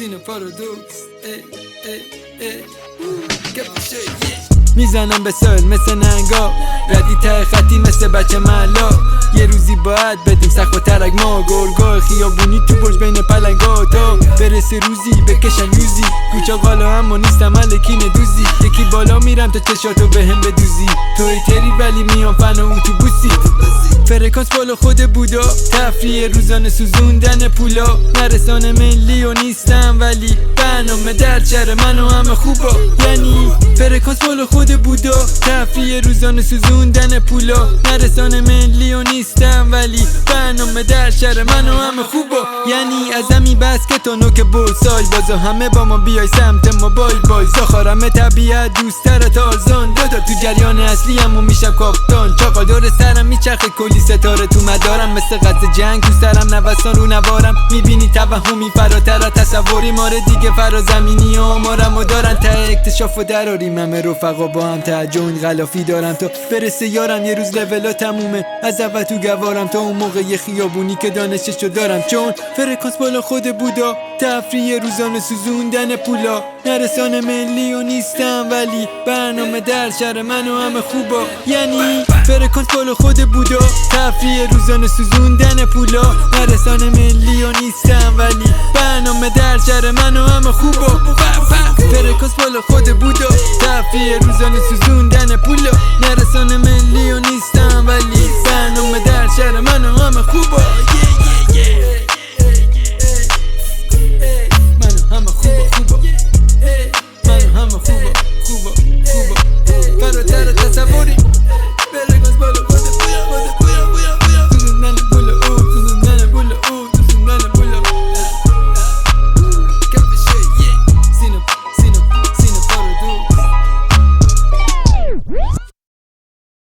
سینه پارادوکس میزنم به سایل مثل ننگا، ردی ته خطی مثل بچه ملا. یه روزی باید بدیم سخت و ترک ما گرگا خیابونی تو برج بین پلنگا تا برسه روزی بکشن یوزی. کوچا قالا اما نیستم الکی ندوزی، یکی بالا میرم تا چشاتو بهم بدوزی. توی تری ولی میام فن و اتوبوسی. فرکانس بالا خود بودا، تفریح روزانه سوزوندن پولا. نرسانه ملی و نیستم ولی برنامه در چره من و همه خوبا. یعنی فرکانس بالا خود بودا، تفریح روزانه سوزوندن پولا. نرسانه ملی و نیستم ولی برنامه در شهر من و همه خوبا. یعنی ازمی بس که تو نوک بول سال بازا همه با ما بیای سمت موبایل بای. زاخارم طبیعت دوستره تا آزان دادا، تو جریان اصلی همون میشم کاپتان. چاقال دور سرم میچرخه کلی ستاره تو مدارم، مثل قد جنگ تو سرم نوستان رو نوارم. میبینی توهمی فراتر از تصوری، ماره دیگه فرازمینی و آمارم و دارن تا اکتشاف و دراریم. همه رفقا با هم توجه این غلافی دارم تا برسه یارم. یه روز لولا تمومه از اول تو گوارم تا اون موقع یه خیابونی که دانششو دارم. چون فرکانس بالا خود بودا، تفریح روزانه سوزوندن پولا. نرسانه ملی و نیستم ولی برنامه در شهر من و همه خوبا. یعنی فرکانس بالا خود بودا، تفریح روزانه سوزوندن پولا. نرسانه ملی و نیستم ولی برنامه در شهر من و همه خوبا. فرکانس بالا خود بودا، تفریح روزانه سوزوندن پولا. نرسانه ملی و نیستم ولی برنامه در شهر من و همه خوبا.